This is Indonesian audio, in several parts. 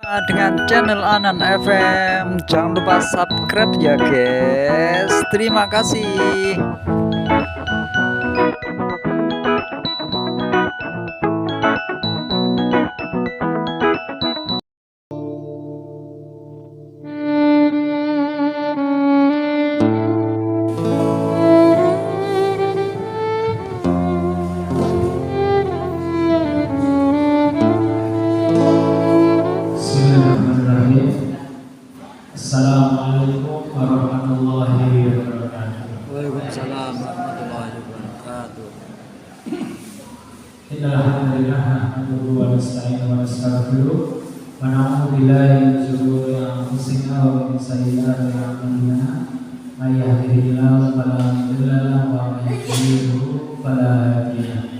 Dengan channel Anan FM. Jangan lupa subscribe ya guys. Terima kasih. Assalamualaikum warahmatullahi wabarakatuh. Waalaikumsalam warahmatullahi wabarakatuh. Innal hamdalillah nahmaduhu wa nasta'inuhu wa nastaghfiruh wa na'udzu billahi min shururi anfusina wa min sayyiati a'malina. May yahdihillahu fala mudilla lahu wa may yudlil fala hadiya lahu.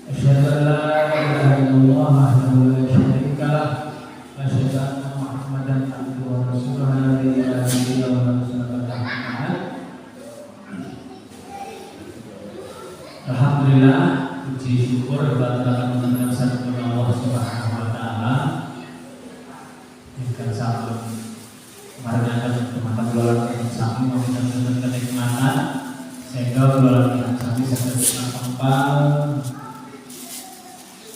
Asyhadu an la ilaha illallah wahdahu la syarika lahu wa asyhadu anna Muhammadan abduhu wa rasuluhu la ilaha illallah wa sallallahu Alhamdulillah, puji syukur kepada Allah Subhanahu wa taala. Dengan sahabat kemarin akan teman-teman keluarga kami memberikan kenikmatan sehingga keluarga kami sangat tempal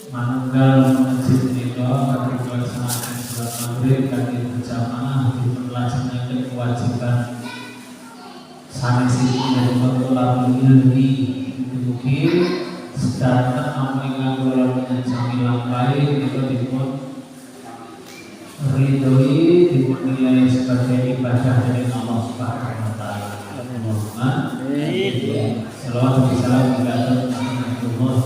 manunggal masjid menika pada pelaksanaan sholat maghrib kami berjamaah dilaksanakan kewajiban sanksi dari tolak ilmi mungkin sedangkan apa yang keluarga kami lampahi itu dipun ridhoi dinilai sebagai ibadah dari Allah Subhanahu wa taala. Salawat dan salam kepada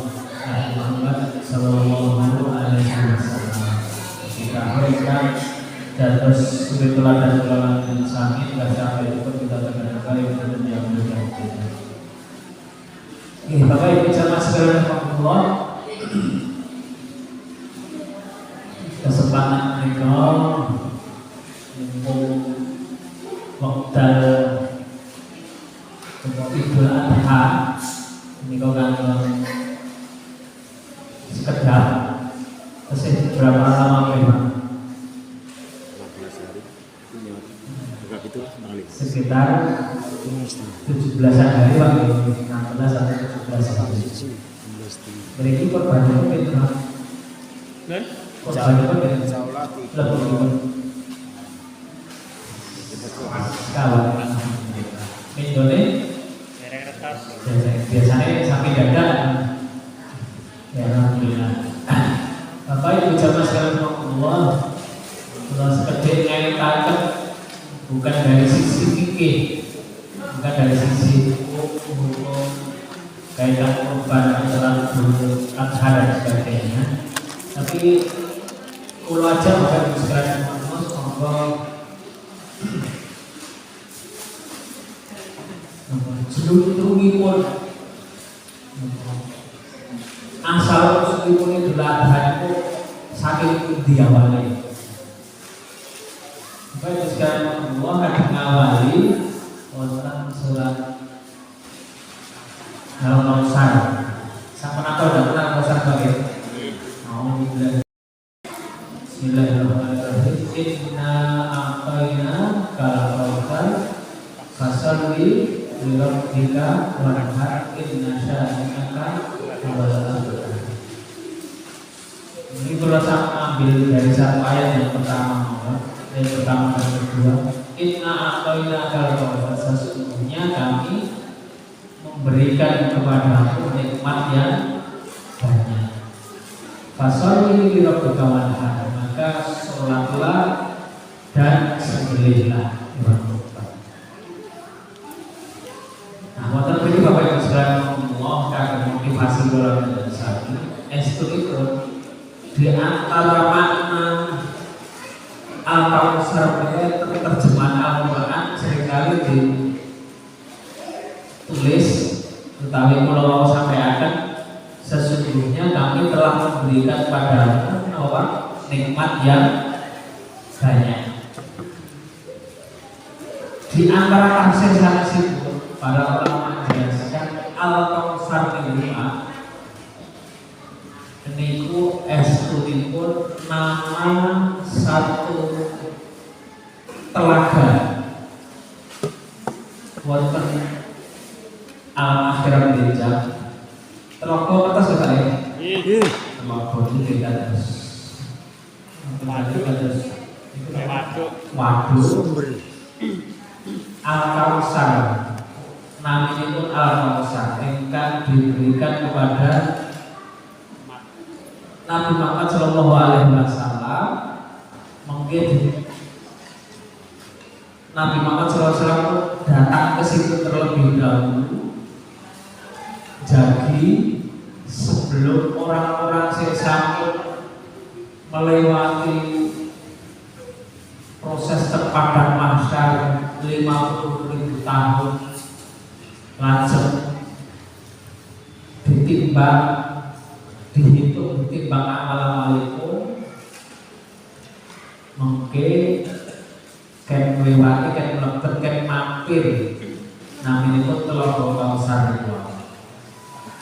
Muhammad sallallahu alaihi wasallam. Kita berikan dan sebagai teladan teladan sami dan sampai itu kita terkenal dengan yang berjaya. Bapak Ibu jamaah sekalian rahmatullah, kesempatan mereka waktu Idul Adha ini kau kan sekedar berapa lama memang sekitar 17 hari waktu 16 sampai 17 hari. Berarti perbandingan berapa? Perbandingan berapa? Kawan Indonesia biasanya sampai dada. Ya alhamdulillah. Bapak Ibu jamaah sekalian Allah, kalau sekedar ngaitaken bukan dari sisi fikih, bukan dari sisi hukum kaitan kurban antara adha dan sebagainya, tapi kalau aja bukan sekalian jeluntrungipun asal usulipun Idul Adha itu saking diawali. Baik sekarang Allah akan mengawali tentang surat Al-Kausar. Sama apa udah pernah Al-Kausar pakai? Bismillahirrahmanirrahim. Inna a'tayna kal-kausar fasalli li rabbika wanhar inna syani'aka huwal abtar. Ini kalau saya ambil dari satu ayat yang pertama dan kedua, inna a'tayna kal-kausar, sesungguhnya kami memberikan kepadamu nikmat yang banyak. Fasholli li rabbika wanhar, maka sholatlah dan sembelihlah. Nah, wonten mriki Bapak Ibu sekalian Allah kagem motivasi kula dan sami estu itu di antara makna Al-Kausar itu terjemahan Al-Quran seringkali ditulis, tetapi kalau sampai akan sesungguhnya kami telah memberikan padamu orang nikmat yang banyak. Di antara tafsir sana situ para ulama menjelaskan Al-Kausar niku niku estunipun nama satu telaga wonten alam akhirat benjang. Telaga atas kata ya. Telaga ini tidak terus. Waduk sumber Al-Kautsar. Namanya itu Al-Kautsar yang diberikan kepada Nabi Muhammad Shallallahu Alaihi Wasallam. Mungkin Nabi Muhammad SAW datang ke situ terlebih dahulu. Jadi sebelum orang-orang sesama melewati proses terpadam mahsyar 50.000 tahun, langsung ditimbang, dihitung, ditimbang amal-amaliku, mungkin kan melewati, kan melekat, kan mampir. Namanya itu Telaga Kautsar itu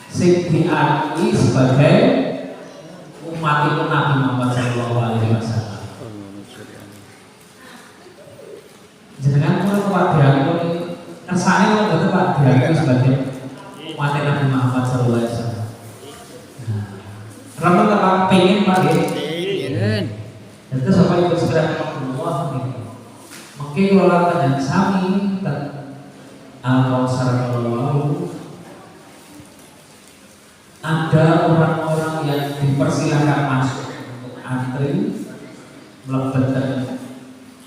sing diakui sebagai umat itu Nabi Muhammad SAW. Jangan kalau diakui, kesannya kalau betul Pak diakui sebagai umat Nabi Muhammad SAW. Karena kita pengen Pak ya. Itu sampai itu segera Allah nih. Mungkin kalau kita sami Al-Kautsar kalau ada orang-orang yang dipersilakan masuk untuk antri melebatkan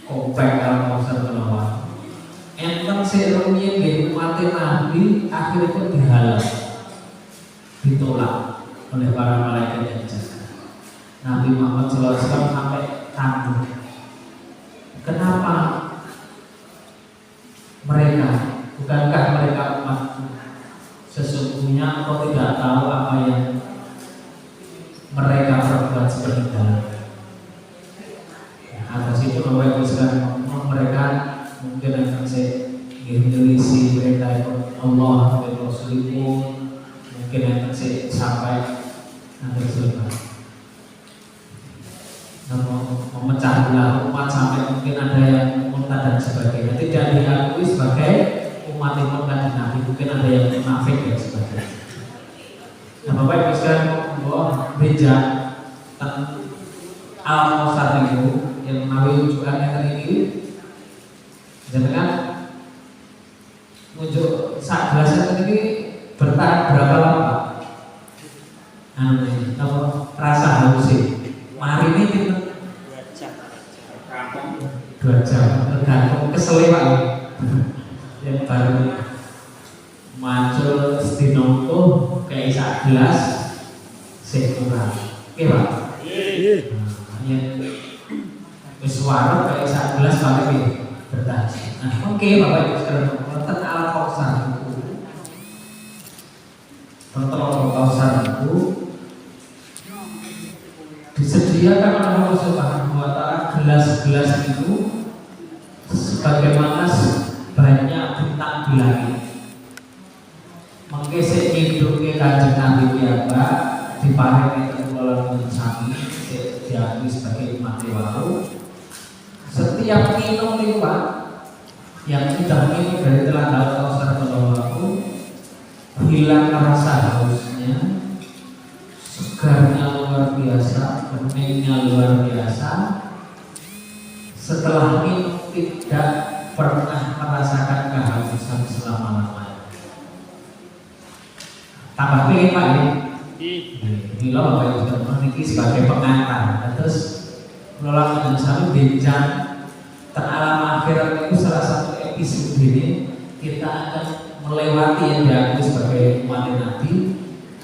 komplek Al-Kautsar kalau enten serumnya di umat Nabi akhirnya dihalang, ditolak oleh para malaikat yang jaga. Nabi Muhammad SAW sampai tangguh. Kenapa mereka? Bukankah mereka umatku? Sesungguhnya engkau tidak tahu apa yang mereka perbuat sebenarnya. Atas itu Bapak Ibu mereka mungkin akan saya menyelisih perintah Allah dan Rasulullah, mungkin akan saya sampai nanti selesai. Memecah belah umat sampai mungkin ada yang murtad dan sebagainya, tidak diakui sebagai umat yang murtad Nabi, mungkin ada yang munafik dan sebagainya. Nah Bapak Ibu sekalian, bahwa beja Al-Kautsar itu yang menawi rujukan yang ini, jangan muncul saat gelasnya ini bertahan berapa lama? Rasa haus sih. Mari ini kita 2 jam tergantung keselewat yang baru muncul sedinongko kayak sak gelas sekurang. Oke Pak? Yang suara kayak sak gelas pakai bertahan. Nah oke Bapak Ibu sekalian, wonten Al-Kautsar itu, Al-Kautsar itu disediakan oleh Allah Subhanahu wa Ta'ala gelas-gelas itu sebagaimana banyak bintang di langit. Mengke sik ngiduke Kanjeng Nabi piyambak diparingi kekuatan sami diakui sebagai umat wau. Setiap minum liwat yang sudah minum dari telaga Kautsar kalau hilang rasa hausnya, segarnya luar biasa, beningnya luar biasa. Setelah minum tidak pernah merasakan kehausan selama-lamanya. Tambah pilih Pak ya. Ini loh Bapak Ibu sekalian sebagai pengantar. Terus menolak dengan sami benjang teralam akhirat itu salah satu episode ini kita akan melewati yang diakui sebagai umat Nabi,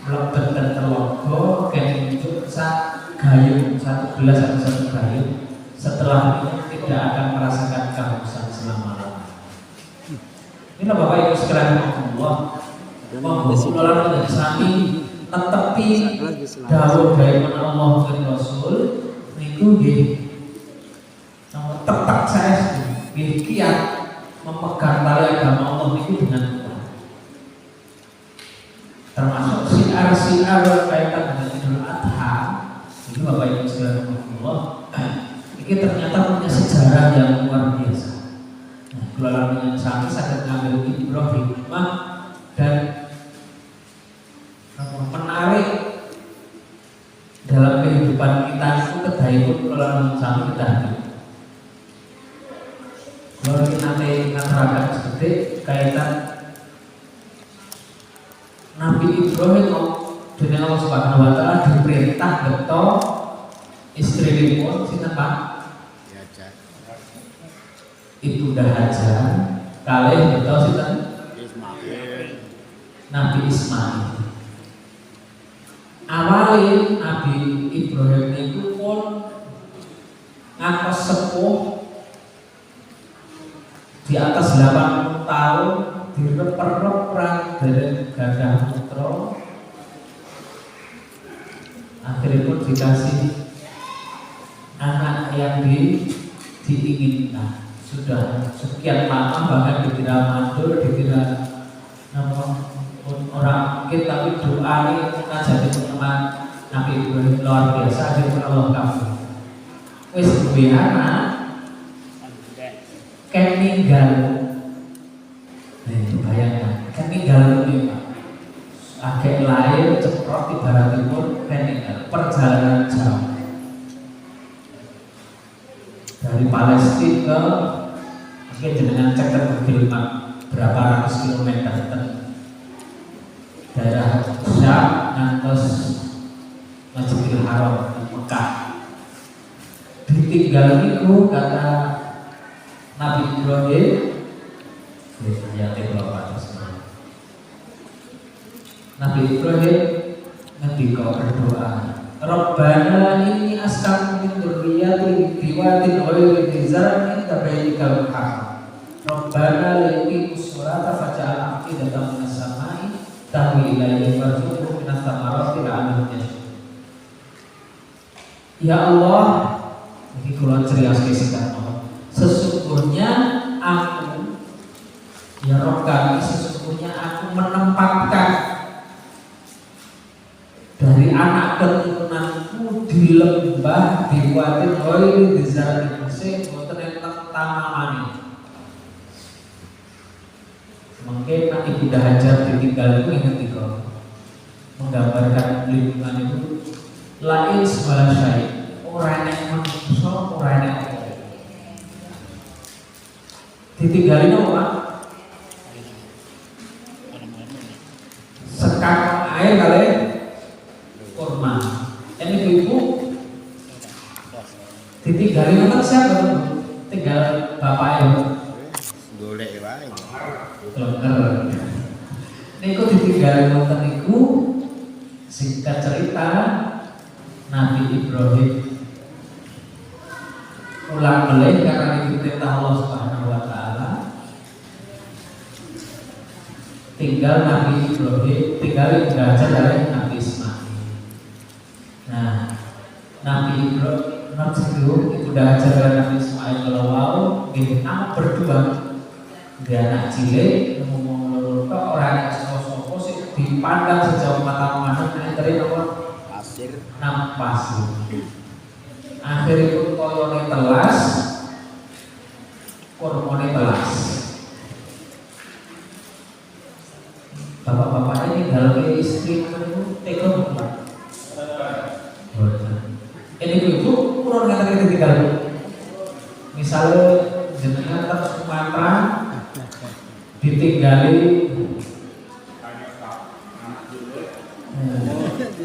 melebat dan terlogo, dan untuk gayung satu gelas atau satu gayung. Setelah itu tidak akan merasakan kehausan selama-lamanya. Ini Bapak Ibu sekalian Allah, mengulang dengan sami netepi dawuh dari Allah dan Rasul niku nggih tetap saya nggih kiat memegang tali agama Allah niku dengan kuat. Termasuk siar-siar kaitan dengan Idul Adha. Ini Bapak Ibu sekalian Allah, ini ternyata punya sejarah yang luar biasa. Nah, kalau dengan sami saya mengambil ibroh hikmah dan menarik dalam kehidupan kita itu kedaipun kalau sami kita. Kalau kita nanti ngatarakan seperti kaitan Nabi Ibrahim dengan Allah Subhanahu Wa Taala diperintah betul istri pun sinten Pak? Ibunda Hajar kalih betul sinten? Nabi Ismail. Awalnya Nabi Ibrahim itu pun ngakos sepuh di atas 80 tahun direp-rep perang dari gadah putra, akhirnya pun dikasih anak yang diinginkan. Sudah sekian lama bahkan dikira mandul, dikira orang mungkin, tapi doa ini menajati teman Nabi Ibrahim luar biasa. Akhirnya Allah kabul. Wis duwe anak kan ninggal. Nah itu bayangkan, kan ninggal itu Pak. Agak lahir ceprot ibarat timur kan ninggal. Perjalanan jauh dari Palestina ke mungkin dengan cek Google Map berapa ratus kilometer daerah Syam ngantos Masjidil Haram di Mekah. Ditinggal itu kata Nabi Ibrahim Nabi Ibrahim ngendika berdoa, Rabbana inni askantu min dzurriyyati biwadin ghairi dzi zar'in inda baitikal muharram. Rabbana liyuqimus sholata faj'al af'idatan minas sama'i tahwi ilaihim warzuqhum minats thamarati la'allahum yashkurun. Ya Allah, ini kula criyos singkat mawon. Sesungguhnya aku, ya Rabb kami, sesungguhnya aku menempatkan dari anak keturunanku di lembah di wadin ghairi dzi zar'in boten enten tanamane. Mungkin Ibunda Hajar ditinggal itu ingat itu menggambarkan lingkungan itu lain segala syai, orang yang manusia, orang yang ditinggalin apa? Sekarang air kali kurma. Ini ibu ditinggalin apa siapa? Tinggal bapaknya. Golek wae. Dokter. Niku ditinggal wonten niku singkat cerita Nabi Ibrahim ulang melih karena diperintah Allah Subhanahu Wa Taala. Tinggal Nabi Ibrahim, tinggal belajar dari Nabi Ismail. Nah, Nabi Ibrahim itu udah ajar dari Nabi Ismail kalau mau gini anak berdua. Dia anak cilik, ngomong orang yang sopo sih dipandang sejauh mata memandang dari nomor Pasir. pasir. Akhirnya pun koyone telas, kormone telas. Bapak-bapak ini dalam istri itu tega bukan? Ini ibu kurang nggak tinggal. Misalnya jenengan tetap Sumatera ditinggali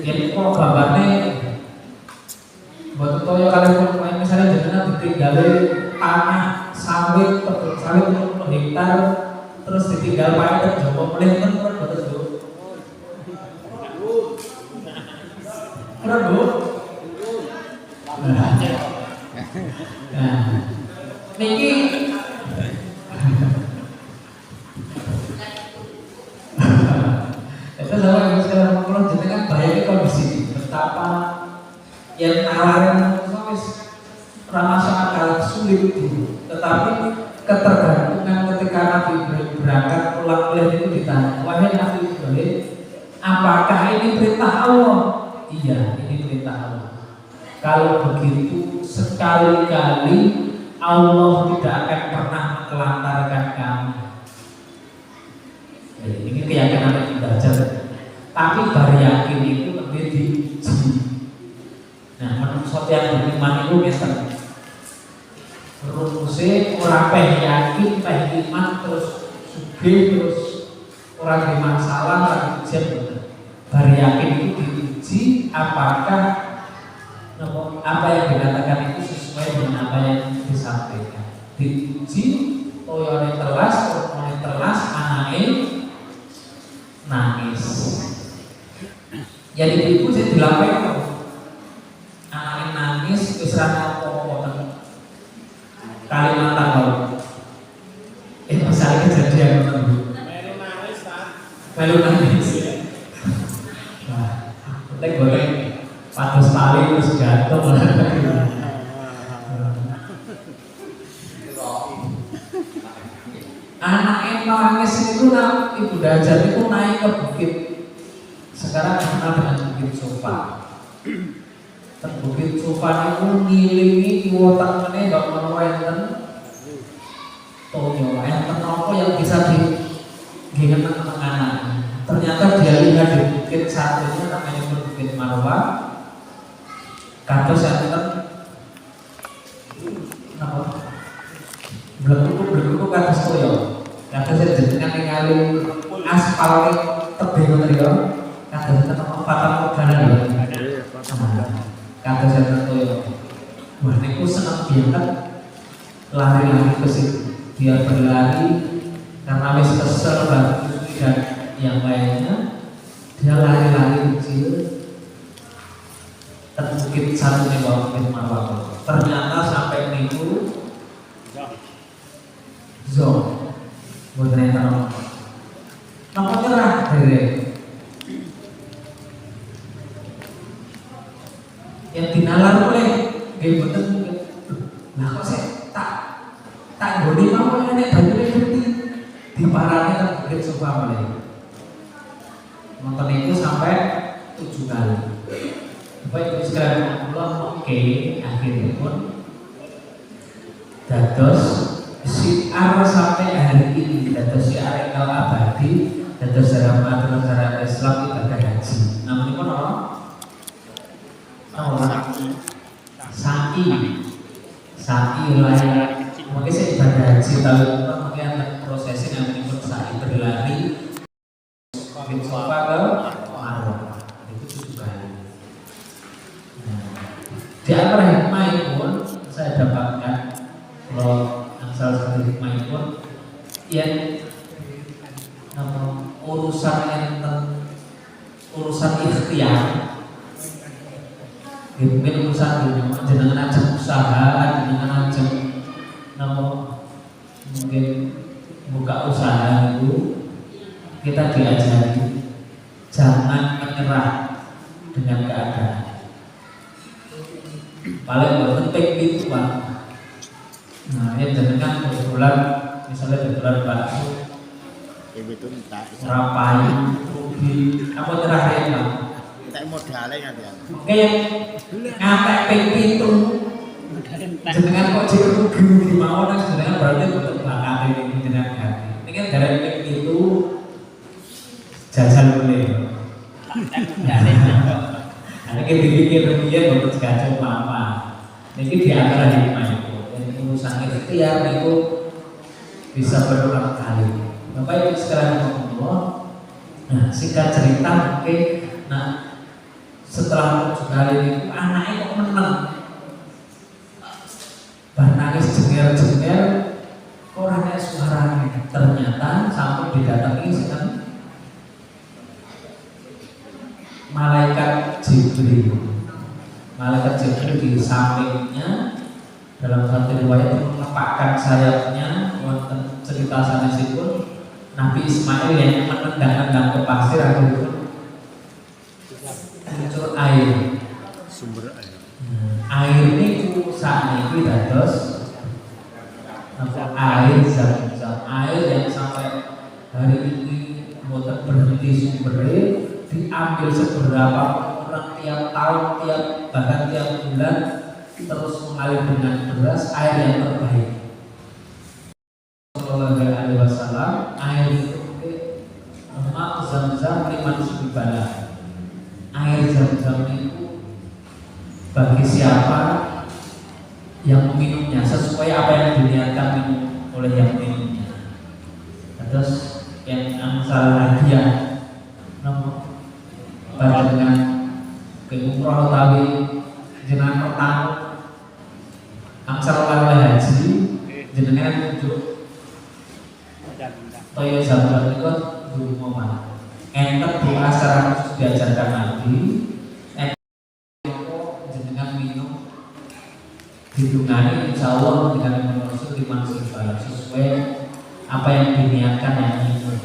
ini kok gambarnya buat toyo kalian main misalnya jenengan ditinggali tanah sawit kebun sawit 10 hektar terus ditinggal pakai Jawa mulai kan betul tuh Bu nah niki itu sama yang sekarang mengulang jenengan bayangin kondisi betapa yang nawarin ramah sangat sulit dulu, tetapi ketergantungan ketika Nabi Ibrahim berangkat pulang oleh itu ditanya, wahai Nabi Ibrahim, apakah ini perintah Allah? Iya, ini perintah Allah. Kalau begitu sekali-kali Allah tidak akan pernah menelantarkan kamu. Ini keyakinan yang belajar. Tapi bar yakin itu lebih diuji. Nah, manusia yang beriman itu ngeten. Rumusnya orang pengen yakin, pengen iman terus sugih terus orang di masalah, orang ujian. Bar yakin itu diuji apakah apa yang dikatakan itu sesuai dengan apa yang disampaikan. Diuji, toyone telas, toyone telas, anaknya nangis. Jadi ibu saya dilaporkan, anaknya nangis, keserahan apa-apa Kalimantan loh. Misalnya kejadian itu. Melu nangis. Nah, kita goreng patus tali terus jatuh. Anaknya nangis itu ibu Dajjal itu naik ke bukit. Sekarang dikenal dengan Bukit Sofa. Bukit Sofa itu ngilingi kiwotan meneh gak mau enten toyo enten apa yang bisa diingat anak-anak. Ternyata dia lihat di bukit satunya namanya Bukit Marwah. Kados enten napa? Blek-blek kados toyo. Kados jenengan ningali aspal tebing ngoten ya. Kados enten patang perjalanan ya. Kados enten toyo. Wah niku seneng banget lari-lari ke situ. Dia berlari karena wis kesel banget dan yang lainnya. Dia lari-lari kecil ke bukit satunya Bukit Marwah. Ternyata sampai minggu zong buat nonton. Nampak nyerah dari yang dinalar oleh game betul. Nah kok saya tak goni mau nek banyune putih di parane kan Bukit Sofa mulai. Nonton itu sampai 7 kali. Bapak Ibu sekalian Allah oke akhirnya pun dados syiar sampai hari ini, dados syiar engkau abadi, dados dalam aturan syariat Islam ibadah haji. Namun ini pun apa? Sa'i lain. Mungkin saya ibadah haji tahu mungkin prosesnya yang menyebut sa'i berlari Bukit Sofa ke Marwah itu 7 kali. Di antara hikmah itu pun saya dapatkan kalau salah satu hikmah itu pun yang urusan ikhtiar. Mungkin urusan dunia, jenengan ajeng usaha, jenengan ajeng mungkin buka usaha itu kita diajari jangan menyerah dengan keadaan. Paling penting itu Pak. Nah, ini jenengan kebetulan misalnya kebetulan bakso, rapai, rugi, apa nyerah ya Pak? Tak modalnya kan. Oke, ngatek ping 7. Jenengan kok rugi mawon jenengan berarti betul bakat ini jenengan ganti. Ini kan dari ping itu jajal boleh. Ini dipikir rugian baru segala apa. Ini di antara hikmah itu. Yang urusan ikhtiar itu bisa berulang kali. Bapak Ibu sekalian Allah. Nah, singkat cerita oke. Nah, setelah 7 kali itu anaknya kok menang. Nangis jenger-jenger, kok ada suaranya. Ternyata sampai didatangi dengan malaikat Jibril. Malaikat Jibril di sampingnya dalam satu riwayat menepakkan sayapnya. Wonten cerita sanesipun Nabi Ismail yang menendang-nendang ke pasir akhirnya muncul air. Sumber air. Air ini saat ini dados air zam-zam, air yang sampai hari ini bukan berhenti sumbernya, diambil seberapa orang tiap tahun, bahkan tiap bulan terus mengalir dengan deras air yang terbaik. Sallallahu alaihi wasallam, air itu mak Zam-Zam liman syuribana. Air Zam-Zam itu bagi siapa yang meminumnya sesuai apa yang diniatkan minum oleh yang minumnya. Terus yang angsal hadiah nomor dengan keumroh tawi jenengan pertama angsal oleh haji jenengan untuk toyo Zam-Zam itu dulu mana enter doa secara khusus diajarkan Nabi jenengan minum hidungannya insya Allah dengan menurut iman sesuai apa yang diniatkan yang minum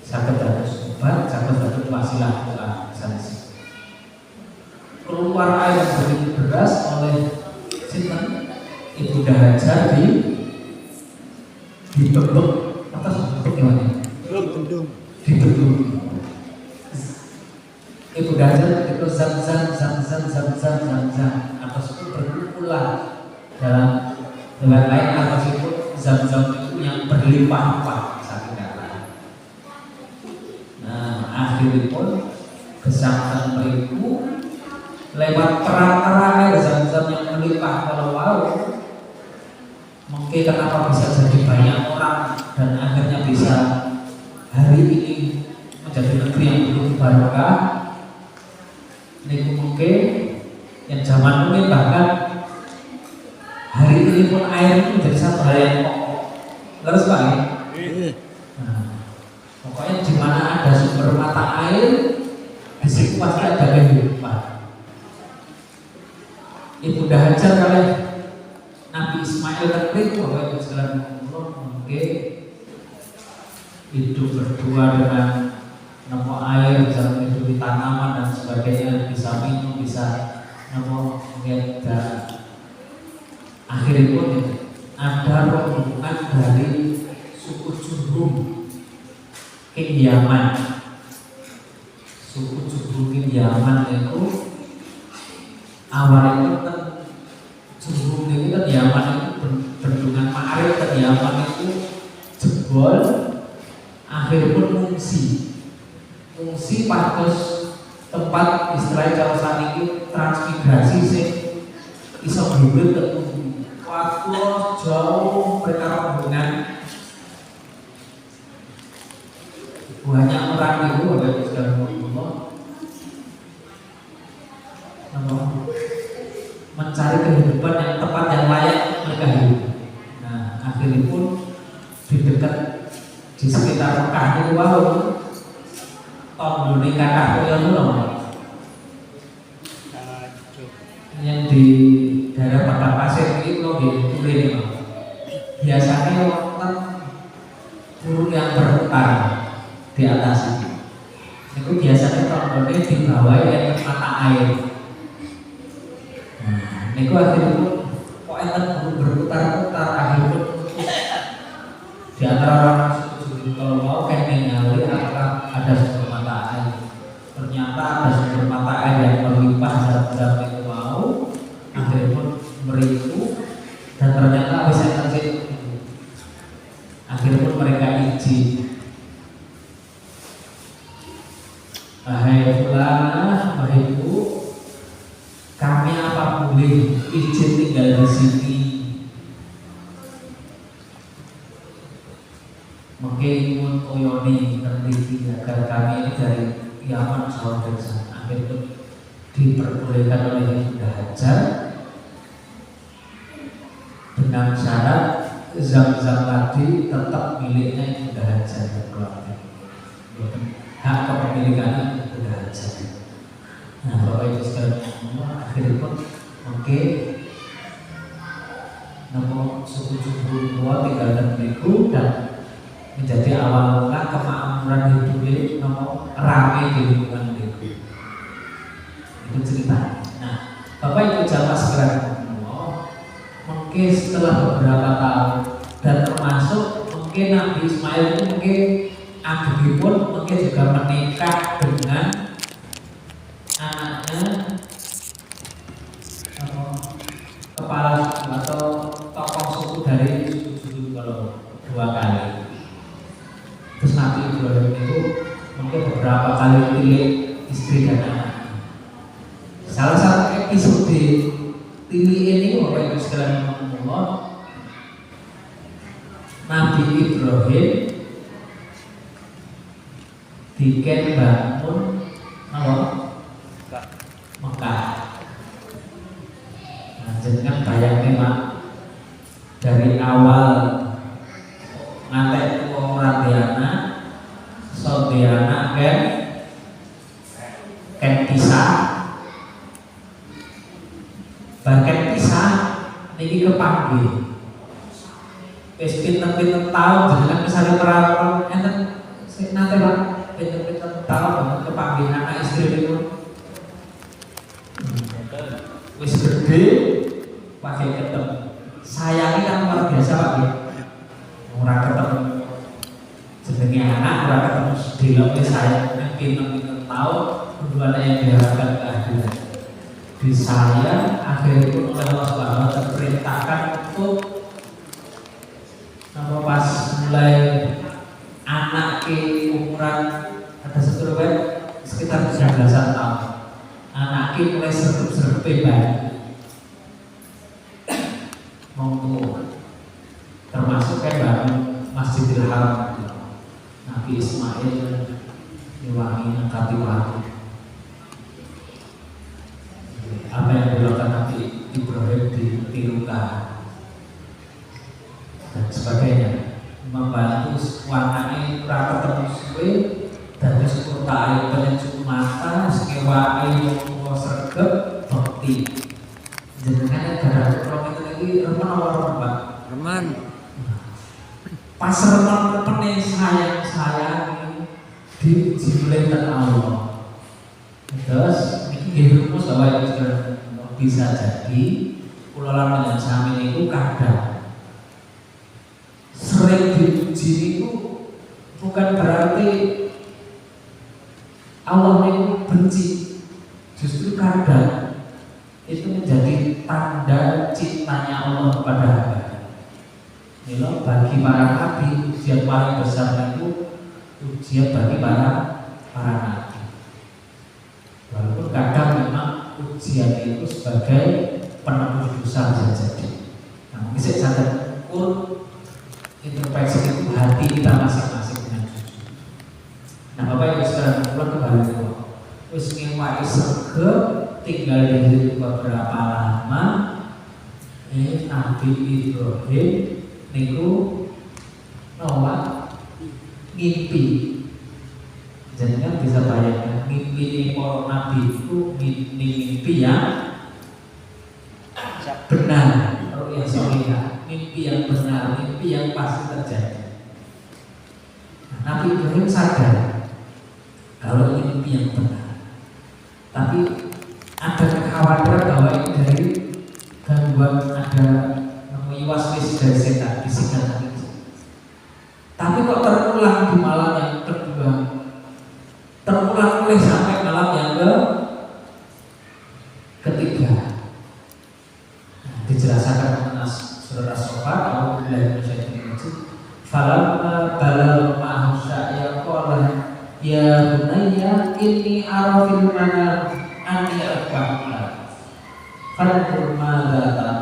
sakit terus obat sakit terus wasilah doa sanksi keluar air yang begitu deras oleh sinten Ibu Hajar dibebek atas bebek gimana? Dibendung. Ibu Hajar itu zam atas itu berulang dalam lain atas itu zam itu yang berlimpah-limpah sakit darah. Nah akhirnya pun kesangkan beribu lewat perantara air Zam-Zam yang melimpah kalau wow mungkin kenapa bisa jadi banyak orang dan akhirnya bisa hari ini menjadi negeri yang begitu barokah. Ini mungkin yang zaman mungkin bahkan hari ini pun air itu menjadi satu hal yang pokok. Terus Pak ya? Nah, pokoknya di mana ada sumber mata air di situ pasti ada kehidupan. Ibu Hajar kali Nabi Ismail ketik bahwa itu segala mungkin hidup berdua dengan nemu air, bisa menghidupi tanaman dan sebagainya, bisa minum, bisa nemu melihat dan akhirnya pun ada rombongan dari suku Jurhum ke Yaman. Suku Jurhum ke Yaman itu awalnya kan Jurhum itu kan Yaman itu bendungan Ma'arif kan Yaman itu jebol akhir pun fungsi patus tempat Israel kawasan itu transmigrasi sih iso hibrid ke waktu jauh mereka hubungan banyak orang itu ada di sekitar mencari kehidupan yang tepat yang layak mereka hidup. Nah akhirnya pun di dekat di sekitar Mekah itu wow tahun dunia kakak yang belum yang di daerah Padang Pasir itu loh di Turin biasanya orang burung yang berputar di atas itu biasanya tahun dunia dibawahi mata air. Niku akhirnya pun kok enten berputar-putar akhirnya di antara orang suku kalau mau kayak nyali apakah ada sumber mata air. Ternyata ada sumber mata air yang berlimpah zat-zat itu mau akhirnya pun meriku dan ternyata bisa terjadi akhirnya pun mereka izin. Wahai fulanah, wahai ibu, kami apa boleh izin tinggal di sini? Mungkin ingin koyoni terliti agar kami ini dari Yaman jauh dari sana. Akhirnya diperbolehkan oleh Ibu Hajar dengan syarat Zam-Zam tadi tetap miliknya Ibu Hajar dan keluarga. Hak kepemilikannya Ibu Hajar. Nah, Bapak Ibu sekalian, akhirnya pun mungkin nama suku Jurhum tinggal dan berikut dan menjadi awal mula kemakmuran hidupnya nama rame di lingkungan berikut. Itu cerita. Nah, Bapak Ibu jamaah sekalian, mungkin setelah beberapa tahun dan termasuk mungkin Nabi Ismail itu mungkin akhirnya pun mungkin juga menikah dengan anaknya rahimahullah, Nabi Ibrahim bikin bangun apa? Mekah. Nah, jenengan bayangin Mak, dari awal ngantek wong Radiana, Sodiana ken pisah, bahkan pisah niki kepanggih. Wis pinten-pinten taun jenengan misalnya perawat enten nate Pak, pinten-pinten taun kepanggih anak istri niku. Wis gede pakai ketemu. Sayangnya kan luar biasa Pak ya. Ora ketemu jenenge anak, ora ketemu delok sayangnya pinten-pinten taun hubungan yang diharapkan keadilan. Di saya akhirnya pun oleh Allah Subhanahu terperintahkan untuk pas mulai anak ke umuran ada sekitar sekitar 13-an tahun, anak ke mulai serp bayi mau termasuk kayak bangun Masjidil Haram, Nabi Ismail diwangi angkati wali. Apa yang dilakukan Nabi Ibrahim ditirukan dan sebagainya, membantu warnanya kurang ketemu suwe dan sepuluh air penyejuk mata sekewai yang sergap bukti jenengan gara kalau itu lagi remen awal Pak Reman. pas remen sayang dijibulin Allah. Terus ini rumus bahwa itu bisa jadi pulau dengan samin itu kadang sering diuji itu bukan berarti Allah itu benci, justru kadang itu menjadi tanda cintanya Allah kepada hamba. Ini bagi para nabi ujian paling besar itu ujian bagi para nabi. Walaupun kadang memang ujian itu sebagai penebus dosa bisa jadi. Nah, bisa sadar ukur introspeksi itu hati kita masing-masing dengan jujur. Nah, Bapak Ibu sekarang pulang kembali ke wis ngewai sergap tinggal di situ beberapa lama. Nabi Ibrahim niku nolak ngimpi. Jadi kan bisa bayangkan mimpi para nabi itu mimpi yang benar, kalau yang solihah, mimpi yang benar, mimpi yang pasti terjadi. Nah, Nabi Ibrahim sadar kalau ini mimpi yang benar, tapi ada kekhawatiran bahwa ini dari gangguan, ada waswis dari setan, bisikan hati. Tapi kok terulang di malam yang kedua, terulang oleh sampai malam yang ketiga. Dijelaskan dalam surah As-Saffat, A'udzubillahi minasyaitonir rajim. Falamma balagha ma'ahu sa'ya qala ya bunayya inni ara fil manam anni asbahuka fanzur madza tara.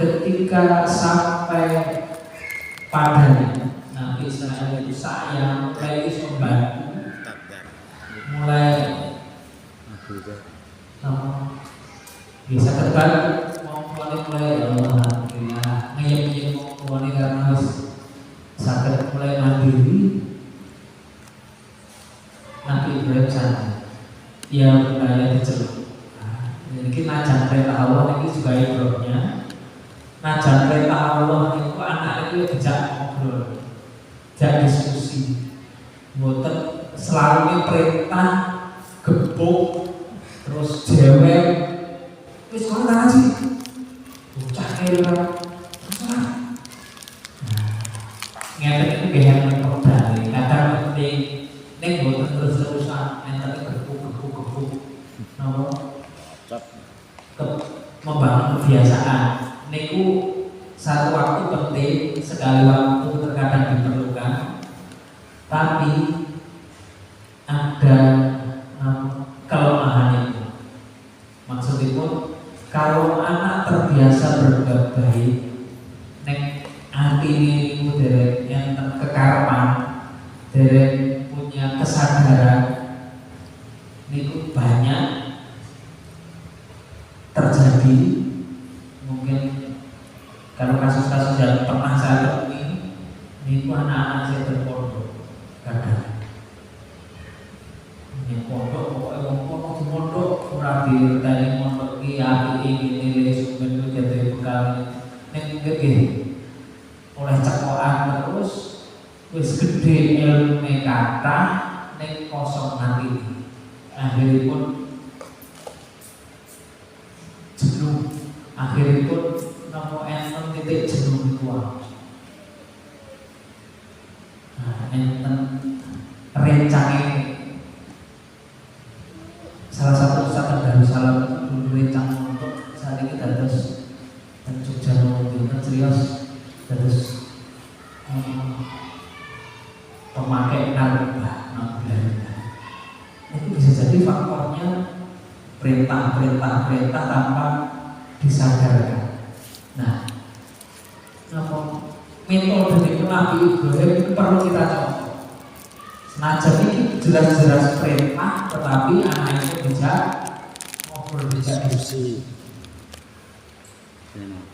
Ketika sampai padanya Nabi Israel itu saya mulai membantu, mulai bisa terbalik mulai alhamdulillah ngeyem mulai karena sakit mulai mandiri. Nabi Ibrahim sana yang budaya diceluk. Jadi kita najan perintah Allah ini juga ibrahnya. Najan perintah Allah itu anak itu dijak ngobrol, dijak diskusi. Boten selalu perintah gebuk terus jewel. Wis ora sih. Bocah kaya terserah. Ngeten iku nggih yang modal. Kadang penting ning boten terus-terusan enten gebuk. Napa? Membangun kebiasaan. Niku satu waktu penting, sekali waktu terkadang diperlukan. Tapi ada kelemahan itu. Maksudnya kalau anak terbiasa bergaul berbuat baik nek atine iku derek enten kekarepan, derek punya kesadaran niku banyak terjadi. Mungkin kalau kasus-kasus yang pernah saya temui niku anak-anak saya berpondok kadang yang pondok pokoknya ngomong di pondok kurang ditanya pondok ki api ini nilai sumber itu jadi bekal nek gede oleh cekokan terus wis gede ilmu kata nek kosong nanti akhirnya pun jenuh, akhirnya pun nemu enten titik jenuh tua. Nah, enten rencangnya salah satu ustaz Darussalam itu dulu rencang untuk saat ini terus dan Jogja mobil serius terus pemakai narkoba itu bisa jadi faktornya perintah tanpa disadarkan. Nah, metode itu Nabi Ibrahim itu perlu kita contoh. Senajan ini jelas-jelas perintah, tetapi anak itu bisa ngobrol, bisa diskusi.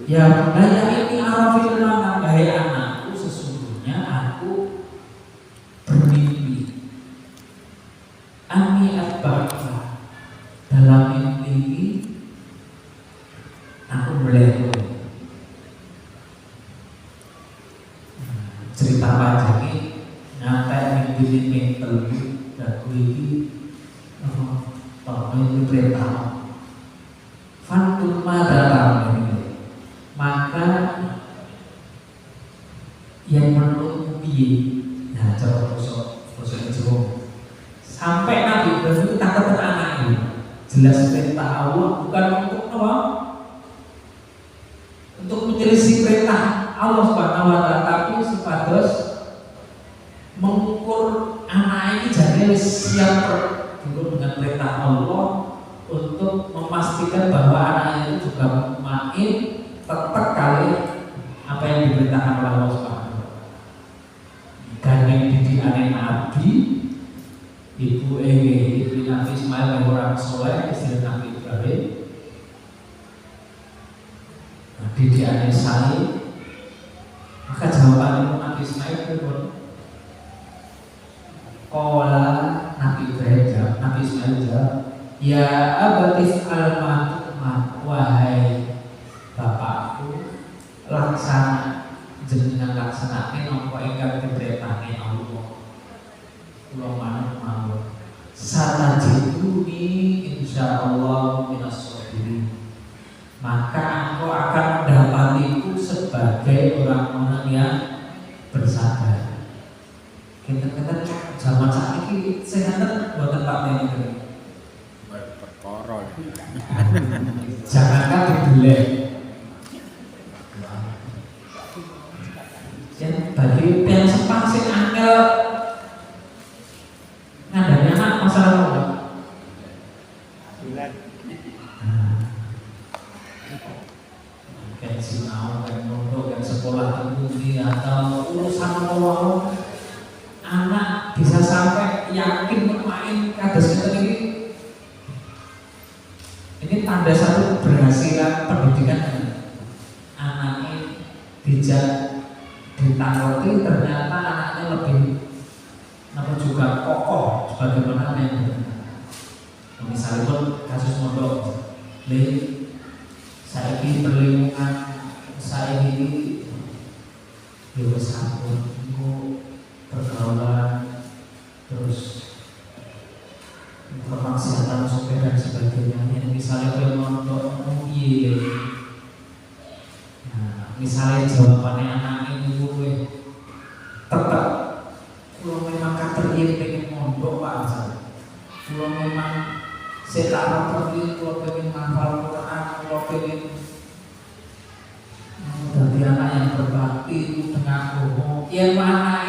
Ya, bunaya ini arafil mana bahaya anakku, sesungguhnya aku bermimpi. Ani atba'ka, dalam mimpi ini aku melihat cerita panjang ini nyata mimpi dan ini ini perintah Fantuma datang ini, maka yang menurut nah coba bosok jauh sampai Nabi Ibrahim takut anak ini jelas perintah Allah bukan untuk apa? Untuk menyelisih perintah Allah Subhanahu wa taala, tapi sepados mengukur anak ini jadi siap dulu dengan perintah Allah untuk memastikan bahwa anak itu juga mutmain tetap kali apa yang diperintahkan oleh Allah Subhanahu wa taala. Dan yang dididik Nabi ibu Nabi Ismail yang orang soleh istri Nabi Ibrahim, didikannya Salih, maka jawaban Nabi Ismail itu Qala Nabi Ibrahim jawab, Nabi Ismail jawab, ya abatif al-ma'tumah, wahai bapakku, laksana jenengan laksanakan apa ingkang diperintahkan Allah. Kula manut mawon. Satajiduni insyaallah minas sabirin. Maka engkau akan mendapatiku sebagai orang-orang yang bersabar. Kita zaman saat ini sehat buat tempat ini. Perkara. Jangankan dibeli. Yang bagi yang sepasang angel ngandani anak masalah apa? Kayak sinau, kayak mondok, kayak sekolah tinggi atau urusan awal anak bisa sampai yakin bermain kados ini tanda satu keberhasilan pendidikan anaknya dijak ditangoti ternyata anaknya lebih namun juga kokoh sebagaimana yang misalnya pun kasus mondok saya ini perlindungan saya ini ya sampun pergaulan terus kemaksiatan sopir dan sebagainya yang misalnya kalau mondok iya nah misalnya jawabannya anak ini gue tetap kalau memang katerin pengen mondok pak kalau memang saya tak pergi kalau pengen menghafal Quran kalau pengen dari anak yang berbakti dengan Allah yang mana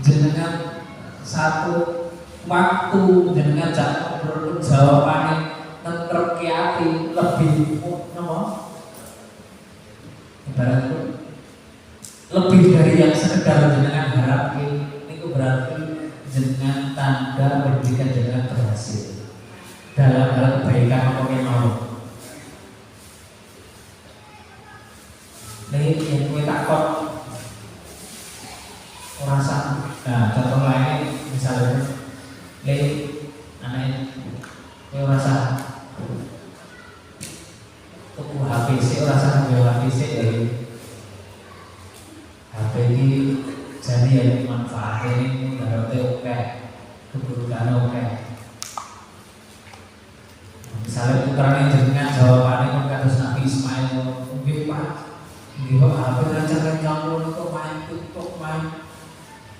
jenengan satu waktu jenengan jawabannya terkiati lebih ibaratku lebih dari yang sekedar jenengan harap itu berarti jenengan tanda pendidikan jenengan berhasil dalam hal kebaikan apa yang mau. Nih yang gue takut rasa. Nah contoh lain misalnya anaknya gue rasa tuku HP sih, rasa ngambil HP sih dari HP ini jadi yang manfaatnya ini menurutnya oke, keburukannya oke. Misalnya putranya jenengan jawabannya kan kados Nabi Ismail, nggih Pak, nggih Pak, HP rancangan kamu untuk main TikTok, main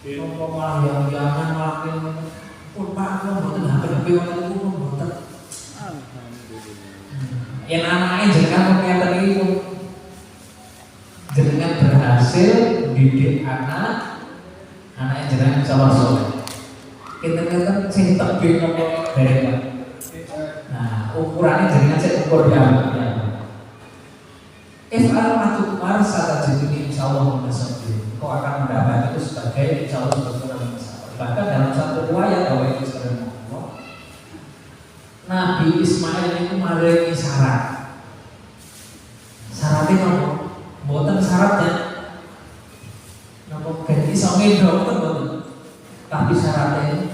nopo malah yang-yangan malah pun Pak, aku mboten HP wonten niku pun mboten. Yang anaknya jenengan pengen iki pun jenengan berhasil didik anaknya jenengan insyaallah saleh. Kita sing tebih nopo derek. Nah, ukurannya jenengan sik ukur ya. If'al matukmar satajiduni insyaallah munasabi. Kau akan mendapat itu sebagai insyaallah sebagai masalah. Bahkan dalam satu riwayat bahwa itu sebagai Nabi Ismail itu maringi syarat. Syaratnya apa? Mboten syaratnya. Napa ganti iso ngendong mboten. Tapi syaratnya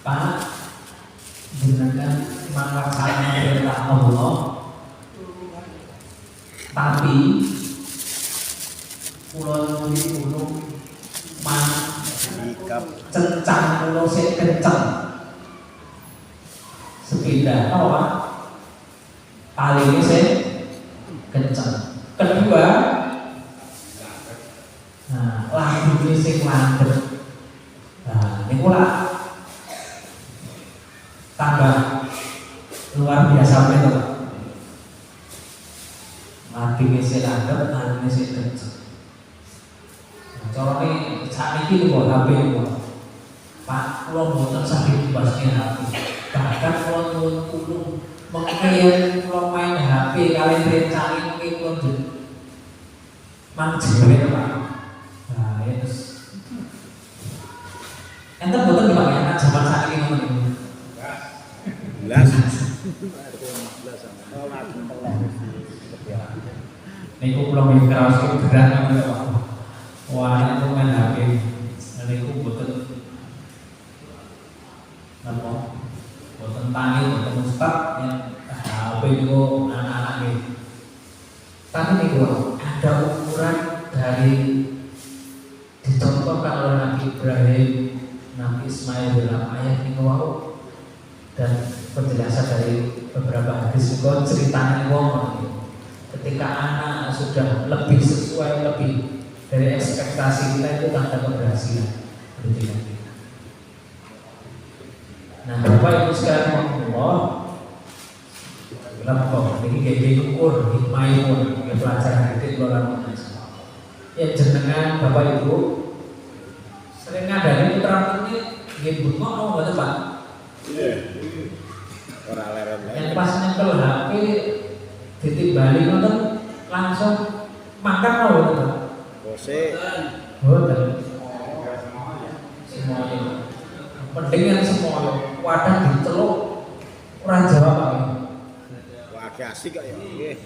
Pak jenengan melaksanakan perintah Allah. Tapi kula nuli cencang kula sik kenceng. Sepeda apa? Palingnya sih kenceng. Kedua, nah lagunya sih landep. Nah ini pula tambah luar biasa betul. Lagunya sih landep, lagunya sih kenceng. Nah, corone saat ini tuh HP itu, Pak, kalau buatan sakit dibasnya HP. Bahkan kalau nyuwun kulung mengkaya kalau main HP kalian rencanain mungkin kalau manjir Pak. Nah ya terus ente betul dipakai anak zaman saat ini ngomong Belas. Niku pulang main keras itu berat namanya Pak. Wah itu main HP. Niku betul apa? Tentang itu ustaz yang apa itu anak-anak ini. Tapi nih ada ukuran dari dicontohkan oleh Nabi Ibrahim, Nabi Ismail dalam ayat ini dan penjelasan dari beberapa hadis juga ceritanya ketika anak sudah lebih sesuai lebih dari ekspektasi kita itu tanda keberhasilan. Nah, Bapak Ibu sekalian Allah, kenapa? Ini gede ukur, hikmahipun, ya pelajaran itu luar biasa. Ya jenengan Bapak Ibu, sering ada di putra ini, gede bunga mau nggak Pak? Iya. Orang leren. Yang pas nyekel HP, ditimbali nonton langsung makan mau nggak Pak? Bose. Betul. Semuanya. Mendingan semua wadah diceluk orang Jawa Pak. Wah, asik kok ya. Nggih.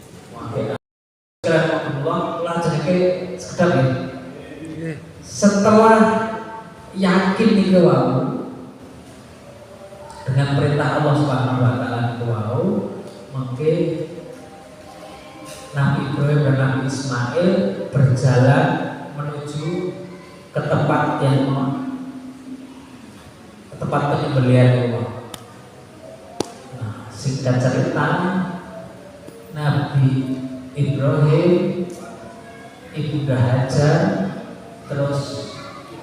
Sekarang Allah jadi sekedar ini. Setelah yakin nih dengan perintah Allah Subhanahu Wa Taala mungkin Nabi Ibrahim dan Nabi Ismail berjalan menuju ke tempat penyembelihan Allah. Nah, singkat cerita, Nabi Ibrahim, Ibunda Hajar, terus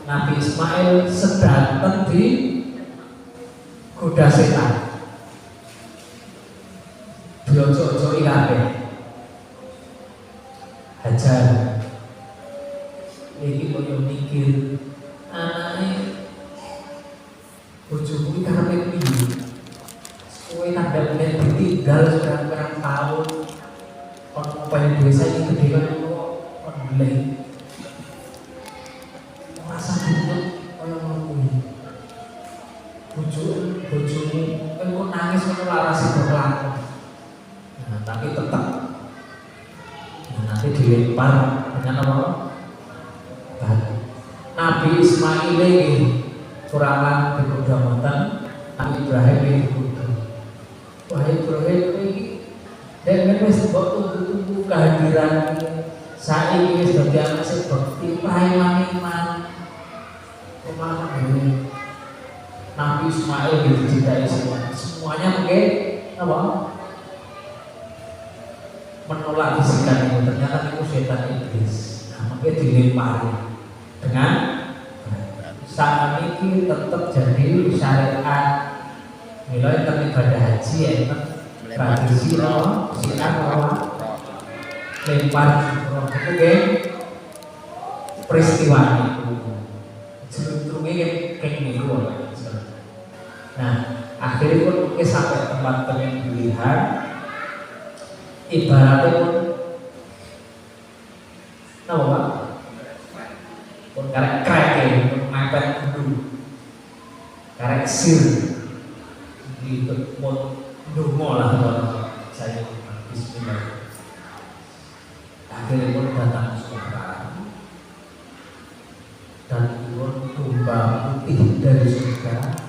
Nabi Ismail sedang di kuda setan. Diojo-ojo kabeh. Hajar. Iki koyo mikir anake bojoku iki karepe piye? Kowe tanda mulai ditinggal sudah berapa tahun. Kon pengen duwe saiki gede kan pilih rasa ditutup kaya ngono bojomu kok nangis ngono laras berkelakon. Nah, tapi tetap nanti dilempar dengan apa? Batu. Nabi Ismail ini kurangan dikudamatan, Nabi Ibrahim ini dikudu. Wah Ibrahim ini dan wis tunggu kehadiran saiki wis dadi anak sing bekti iman. Kemana ini Nabi Ismail dicintai semuanya mungkin apa? Menolak bisikan itu, ternyata itu setan iblis. Nah, mungkin dilempari dengan saat ini tetap jadi syariat. Mulai dari ibadah haji ya, tradisi sinar lempar itu kan peristiwa itu. Sebetulnya kayak gitu. Nah, akhirnya pun sampai tempat pemilihan. Ibaratnya pun tahu Pak? Pun karek krek pun mepet dulu karek sir gitu pun dungo lah saya bismillah. Akhirnya pun datang surga dan pun domba putih dari surga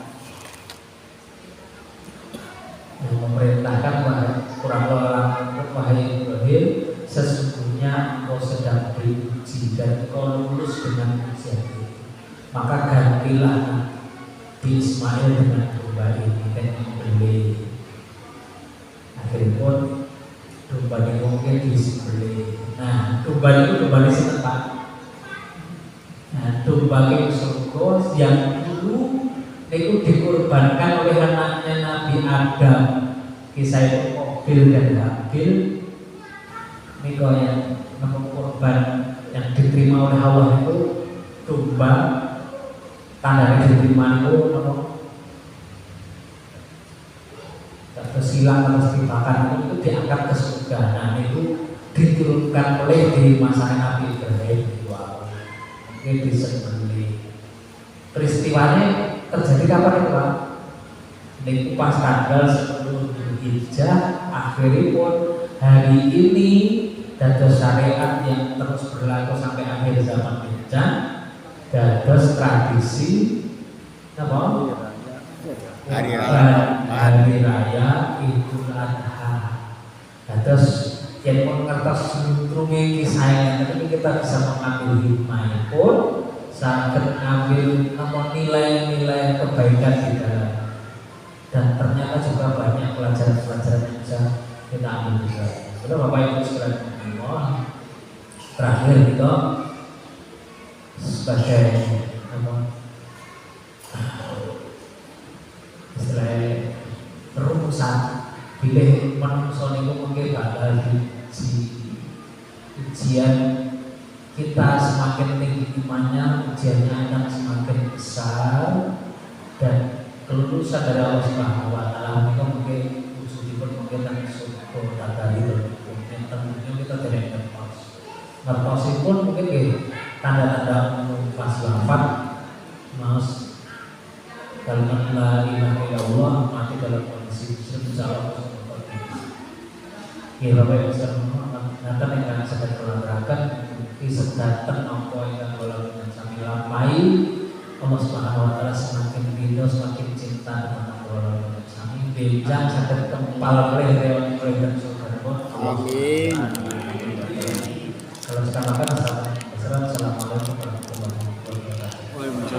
yang memerintahkan kurang wahai Ibrahim, sesungguhnya engkau sedang diuji dan engkau lulus dengan ujian itu. Maka gantilah Nabi Ismail dengan domba ini dan disembelih. Akhirnya pun domba ini mungkin disembelih. Nah, domba ini setempat. Nah, domba ini surga yang dulu itu dikorbankan oleh anaknya Nabi Adam. Kisah itu Qabil dan Habil. Ini kau yang korban yang diterima oleh Allah itu domba. Tanda diterima itu terus hilang terus dibakar itu diangkat ke surga. Nah itu diturunkan oleh di masa Nabi Ibrahim. Wow. Ini disembelih. Peristiwanya terjadi kapan itu Pak? Ini pas tanggal 10 Dzulhijjah, akhirnya pun hari ini dados syariat yang terus berlaku sampai akhir zaman bencana, dados tradisi apa? Hari raya Idul Adha. Dados yang pun ngertos seluruhnya kisahnya, tapi kita bisa mengambil hikmah pun sangat mengambil nilai-nilai kebaikan di dalam. Dan ternyata juga banyak pelajaran-pelajaran yang bisa kita ambil juga. Sudah Bapak Ibu sekalian, terakhir kita sebagai istilahnya perumusan pilih manusia itu mungkin bakal ujian kita semakin tinggi imannya, ujiannya akan semakin besar dan kelulusan dari Allah Subhanahu wa taala itu mungkin wujudipun mungkin dan syukur tadi mungkin tentunya kita tidak ngertos pun mungkin tanda-tanda pas wafat mas kalimat la ilaha illallah mati dalam kondisi berjalan ya Bapak Ibu sekalian nanti yang sedang kolaborasikan sedanten apa yang kolaborasi sami lampai Allah Subhanahu wa taala semakin rindu semakin cinta dengan Allah sami benjang saged kempal reon dan surga pun Amin. Kalau sekarang kan assalamualaikum warahmatullahi wabarakatuh.